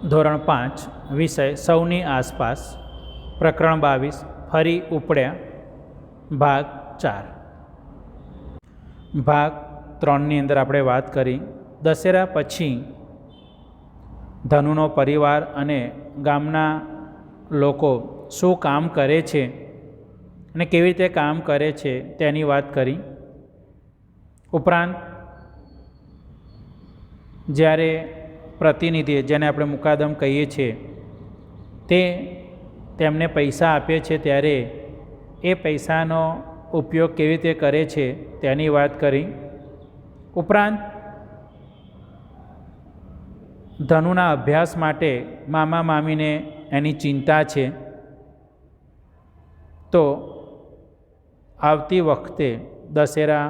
ધોરણ 5 વિષય સૌની આસપાસ પ્રકરણ 22 ફરી ઉપડ્યા ભાગ 4 ભાગ 3ની અંદર આપણે વાત કરી દશેરા પછી ધનુનો પરિવાર અને ગામના લોકો શું કામ કરે છે અને કેવી રીતે કામ કરે છે તેની વાત કરી. ઉપરાંત જ્યારે પ્રતિનિધિ જેને આપણે મુકાદમ કહીએ છીએ તે તેમને પૈસા આપે છે ત્યારે એ પૈસાનો ઉપયોગ કેવી રીતે કરે છે તેની વાત કરી. ઉપરાંત ધનુના અભ્યાસ માટે મામા મામીને એની ચિંતા છે, તો આવતી વખતે દશેરા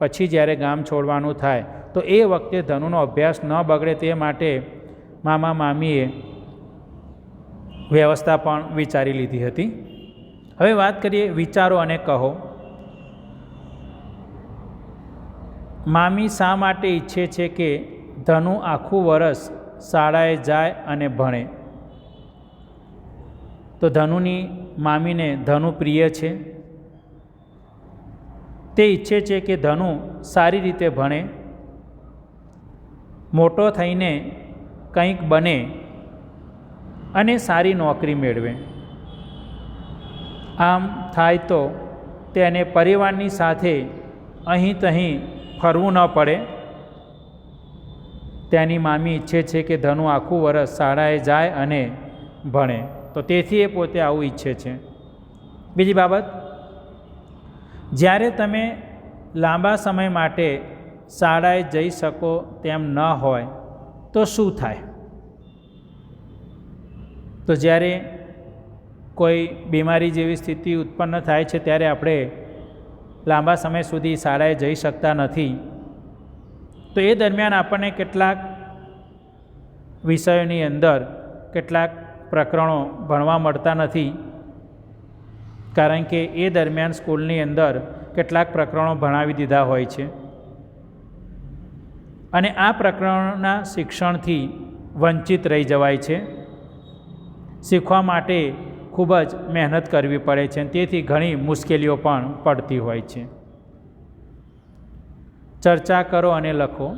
પછી જ્યારે ગામ છોડવાનું થાય તો એ વખતે ધનુનો અભ્યાસ ન બગડે તે માટે મામા મામીએ વ્યવસ્થા પણ વિચારી લીધી હતી. હવે વાત કરીએ વિચારો અને કહો. મામી શા માટે ઈચ્છે છે કે ધનુ આખું વરસ શાળાએ જાય અને ભણે? તો ધનુની મામીને ધનુ પ્રિય છે. તે ઈચ્છે છે કે ધનુ સારી રીતે ભણે, મોટો થઈને કંઈક બને અને સારી નોકરી મેળવે. આમ થાય તો તેને પરિવારની સાથે અહીં તહીં ફરવું ન પડે. તેની મામી ઈચ્છે છે કે ધનુ આખું વરસ શાળાએ જાય અને ભણે, તો તેથી એ પોતે આવું ઈચ્છે છે. બીજી બાબત, જ્યારે તમે લાંબા સમય માટે શાળાએ જઈ શકો તેમ ન હોય તો શું થાય? તો જ્યારે કોઈ બીમારી જેવી સ્થિતિ ઉત્પન્ન થાય છે ત્યારે આપણે લાંબા સમય સુધી શાળાએ જઈ શકતા નથી. તો એ દરમિયાન આપણને કેટલાક વિષયોની અંદર કેટલાક પ્રકરણો ભણવા મળતા નથી, કારણ કે એ દરમિયાન સ્કૂલની અંદર કેટલાક પ્રકરણો ભણાવી દીધા હોય છે અને આ પ્રકરણોના શિક્ષણથી વંચિત રહી જવાય છે. શીખવા માટે ખૂબ જ મહેનત કરવી પડે છે, તેથી ઘણી મુશ્કેલીઓ પણ પડતી હોય છે. ચર્ચા કરો અને લખો.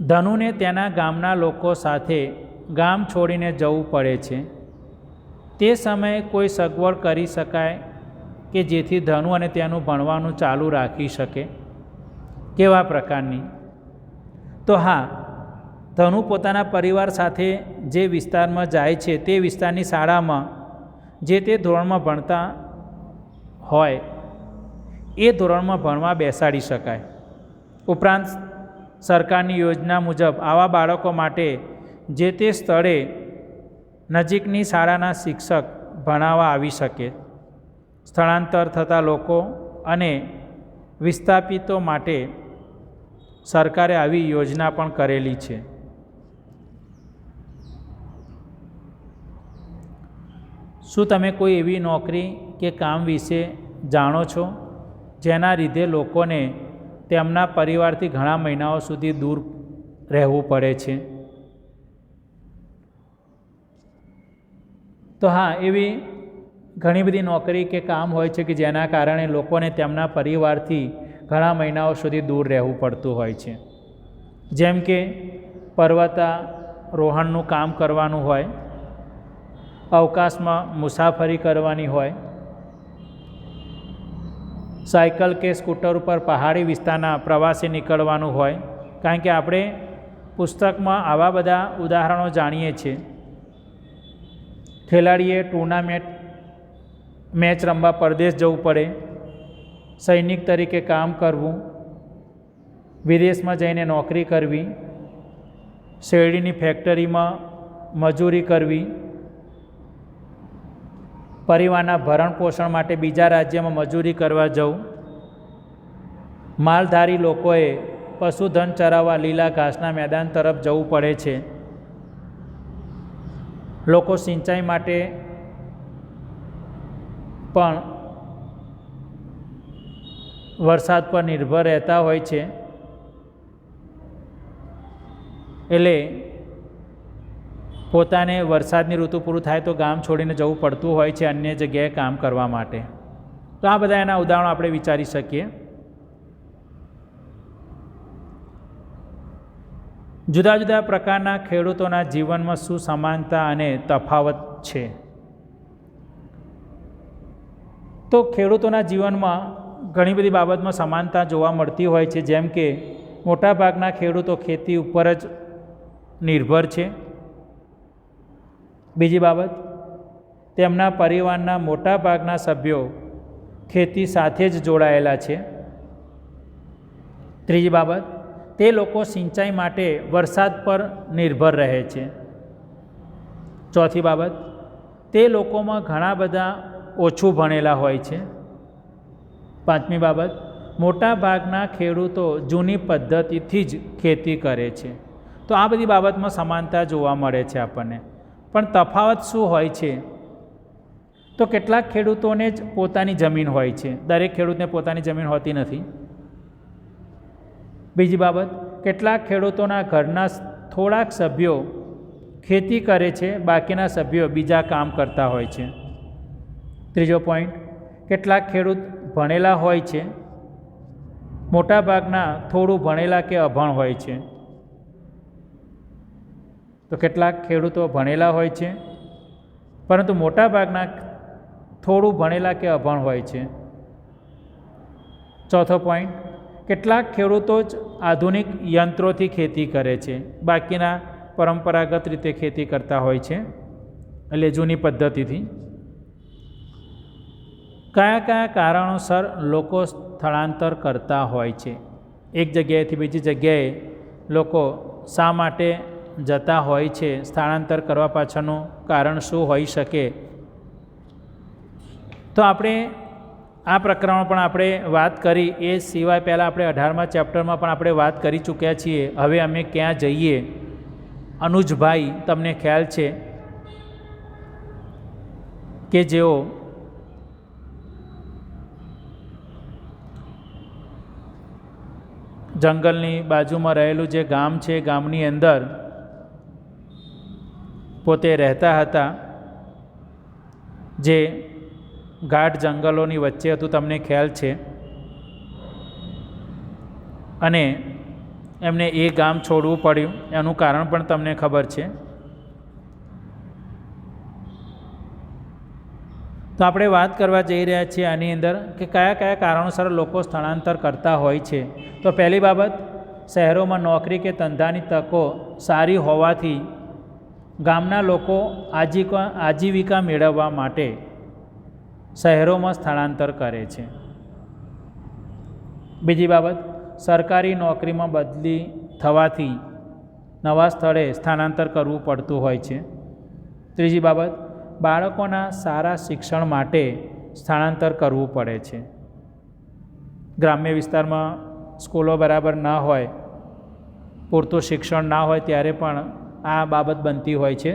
ધનુને તેના ગામના લોકો સાથે ગામ છોડીને જવું પડે છે. તે સમયે કોઈ સગવડ કરી શકાય કે જેથી ધનુ અને તેનું ભણવાનું ચાલુ રાખી શકે? કેવા પ્રકારની? તો હા, ધનુ પોતાના પરિવાર સાથે જે વિસ્તારમાં જાય છે તે વિસ્તારની શાળામાં જે તે ધોરણમાં ભણતા હોય એ ધોરણમાં ભણવા બેસાડી શકાય. ઉપરાંત સરકારની યોજના મુજબ આવા બાળકો માટે જે તે સ્થળે નજીકની શાળાના શિક્ષક ભણાવવા આવી શકે. સ્થળાંતર થતા લોકો અને વિસ્થાપિતો માટે સરકારે આવી યોજના પણ કરેલી છે. શું તમે કોઈ એવી નોકરી કે કામ વિશે જાણો છો જેના લીધે લોકોને તેમના પરિવારથી ઘણા મહિનાઓ સુધી દૂર રહેવું પડે છે? તો હા, એવી ઘણી બધી નોકરી કે કામ હોય છે કે જેના કારણે લોકોને તેમના પરિવારથી ઘણા મહિનાઓ સુધી દૂર રહેવું પડતું હોય છે. જેમ કે પર્વતારોહણનું કામ કરવાનું હોય, અવકાશમાં મુસાફરી કરવાની હોય, સાયકલ કે સ્કૂટર ઉપર પહાડી વિસ્તારના પ્રવાસે નીકળવાનું હોય. કારણ કે આપણે પુસ્તકમાં આવા બધા ઉદાહરણો જાણીએ છીએ. ખેલાડીએ ટુર્નામેન્ટ મેચ રમવા પરદેશ જવું પડે, સૈનિક તરીકે કામ કરવું, વિદેશમાં જઈને નોકરી કરવી, શેરડીની ફેક્ટરીમાં મજૂરી કરવી, પરિવારના ભરણ પોષણ માટે બીજા રાજ્યમાં મજૂરી કરવા જવું. માલધારી લોકોએ પશુધન ચરાવવા લીલા ઘાસના મેદાન તરફ જવું પડે છે. લોકો સિંચાઈ માટે પણ વરસાદ પર નિર્ભર રહેતા હોય છે. એટલે પોતાને વરસાદની ઋતુ પૂરું થાય તો ગામ છોડીને જવું પડતું હોય છે અન્ય જગ્યાએ કામ કરવા માટે. તો આ બધા એના ઉદાહરણો આપણે વિચારી શકીએ. જુદા જુદા પ્રકારના ખેડૂતોના જીવનમાં શું સમાનતા અને તફાવત છે? તો ખેડૂતોના જીવનમાં ઘણી બધી બાબતમાં સમાનતા જોવા મળતી હોય છે. જેમ કે મોટાભાગના ખેડૂતો ખેતી ઉપર જ નિર્ભર છે. બીજી બાબત, તેમના પરિવારના મોટાભાગના સભ્યો ખેતી સાથે જ જોડાયેલા છે. ત્રીજી બાબત, તે લોકો સિંચાઈ માટે વરસાદ પર નિર્ભર રહે છે. ચોથી બાબત, તે લોકોમાં ઘણા બધા ઓછું ભણેલા હોય છે. પાંચમી બાબત, મોટાભાગના ખેડૂતો જૂની પદ્ધતિથી જ ખેતી કરે છે. તો આ બધી બાબતમાં સમાનતા જોવા મળે છે આપણને. પણ તફાવત શું હોય છે? તો કેટલાક ખેડૂતોને જ પોતાની જમીન હોય છે, દરેક ખેડૂતને પોતાની જમીન હોતી નથી. બીજી બાબત, કેટલાક ખેડૂતોના ઘરના થોડાક સભ્યો ખેતી કરે છે, બાકીના સભ્યો બીજા કામ કરતા હોય છે. ત્રીજો પોઈન્ટ, કેટલાક ખેડૂત ભણેલા હોય છે, મોટાભાગના થોડું ભણેલા કે અભણ હોય છે. તો કેટલાક ખેડૂતો ભણેલા હોય છે પરંતુ મોટાભાગના થોડું ભણેલા કે અભણ હોય છે. ચોથો પોઈન્ટ, કેટલાક ખેડૂતો જ આધુનિક યંત્રોથી ખેતી કરે છે, બાકીના પરંપરાગત રીતે ખેતી કરતા હોય છે, એટલે જૂની પદ્ધતિથી. કયા કયા કારણોસર લોકો સ્થળાંતર કરતા હોય છે? એક જગ્યાએથી બીજી જગ્યાએ લોકો શા માટે જતા હોય છે? સ્થળાંતર કરવા પાછળનું કારણ શું હોઈ શકે? તો આપણે આ પ્રકરણો પણ આપણે વાત કરી. એ સિવાય પહેલાં આપણે 18મા ચેપ્ટરમાં પણ આપણે વાત કરી ચૂક્યા છીએ. હવે અમે ક્યાં જઈએ? અનુજભાઈ, તમને ખ્યાલ છે કે જેઓ જંગલની બાજુમાં રહેલું જે ગામ છે, ગામની અંદર પોતે રહેતા હતા, જે ગાઢ જંગલોની વચ્ચે હતું, તમને ખ્યાલ છે. અને એમને એ ગામ છોડવું પડ્યું, એનું કારણ પણ તમને ખબર છે. તો આપણે વાત કરવા જઈ રહ્યા છીએ આની અંદર કે કયા કયા કારણોસર લોકો સ્થળાંતર કરતા હોય છે. તો પહેલી બાબત, શહેરોમાં નોકરી કે ધંધાની તકો સારી હોવાથી ગામના લોકો આજીવિકા મેળવવા માટે શહેરોમાં સ્થળાંતર કરે છે. બીજી બાબત, સરકારી નોકરીમાં બદલી થવાથી નવા સ્થળે સ્થળાંતર કરવું પડતું હોય છે. ત્રીજી બાબત, બાળકોના સારા શિક્ષણ માટે સ્થળાંતર કરવું પડે છે. ગ્રામ્ય વિસ્તારમાં સ્કૂલો બરાબર ના હોય, પૂરતું શિક્ષણ ના હોય ત્યારે પણ આ બાબત બનતી હોય છે.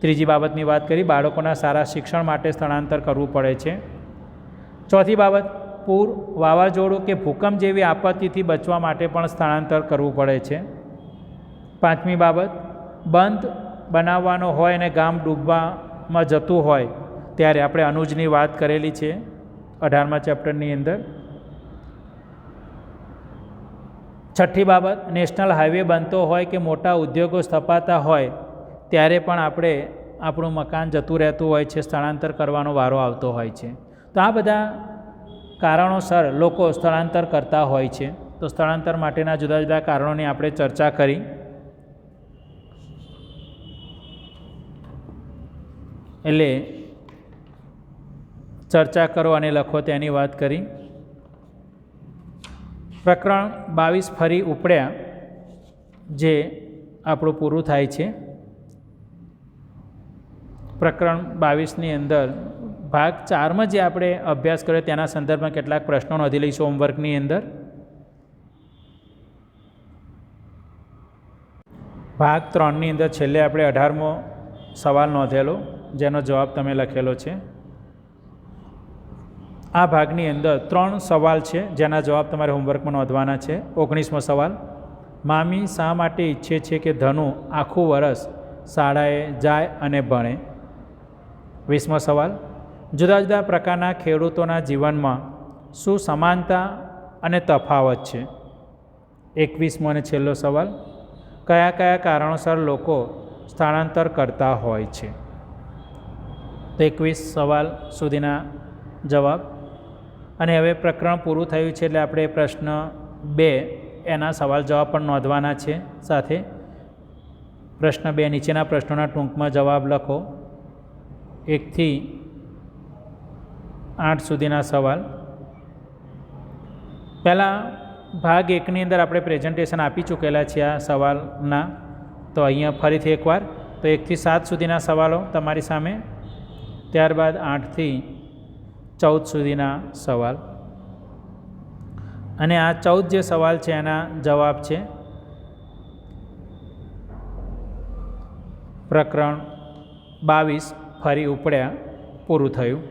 ત્રીજી બાબતની વાત કરી, બાળકોના સારા શિક્ષણ માટે સ્થળાંતર કરવું પડે છે. ચોથી બાબત, પૂર, વાવાઝોડું કે ભૂકંપ જેવી આપત્તિથી બચવા માટે પણ સ્થળાંતર કરવું પડે છે. પાંચમી બાબત, બંધ બનાવવાનો હોય અને ગામ ડૂબવામાં જતું હોય ત્યારે આપણે અનુજની વાત કરેલી છે 18મા ચેપ્ટરની અંદર. છઠ્ઠી બાબત, નેશનલ હાઈવે બનતો હોય કે મોટા ઉદ્યોગો સ્થપાતા હોય ત્યારે પણ આપણે આપણું મકાન જતું રહેતું હોય છે, સ્થળાંતર કરવાનો વારો આવતો હોય છે. તો આ બધા કારણોસર લોકો સ્થળાંતર કરતા હોય છે. તો સ્થળાંતર માટેના જુદા જુદા કારણોની આપણે ચર્ચા કરી. એટલે ચર્ચા કરો અને લખો તેની વાત કરી. પ્રકરણ 22 ફરી ઉપડ્યા, જે આપણું પૂરું થાય છે. પ્રકરણ 22ની અંદર ભાગ 4માં જે આપણે અભ્યાસ કર્યો તેના સંદર્ભમાં કેટલાક પ્રશ્નો નોંધી લઈશું હોમવર્કની અંદર. ભાગ 3ની અંદર છેલ્લે આપણે 18મો સવાલ નોંધેલો, જેનો જવાબ તમે લખેલો છે. આ ભાગની અંદર 3 સવાલ છે જેના જવાબ તમારે હોમવર્કમાં નોંધવાના છે. 19મો સવાલ, મામી શા માટે ઈચ્છે છે કે ધનુ આખું વરસ શાળાએ જાય અને ભણે? 20મો સવાલ, જુદા જુદા પ્રકારના ખેડૂતોના જીવનમાં શું સમાનતા અને તફાવત છે? 21મો અને છેલ્લો સવાલ, કયા કયા કારણોસર લોકો સ્થળાંતર કરતા હોય છે? તો 21 સવાલ સુધીના જવાબ. અને હવે પ્રકરણ પૂરું થયું છે એટલે આપણે પ્રશ્ન 2 એના સવાલ જવાબ પણ નોંધવાના છે. સાથે પ્રશ્ન 2 નીચેના પ્રશ્નોના ટૂંકમાં જવાબ લખો. 1 થી 8 સુધીના સવાલ. પહેલાં ભાગ 1ની અંદર આપણે પ્રેઝન્ટેશન આપી ચૂકેલા છે આ સવાલના, તો અહીંયા ફરીથી એકવાર. તો 1 થી 7 સુધીના સવાલો તમારી સામે, ત્યારબાદ 8 થી 14 સુધીના સવાલ. અને આ 14 જે સવાલ છે એના જવાબ છે. પ્રકરણ 22 ફરી ઉપડ્યા પૂરું થયું.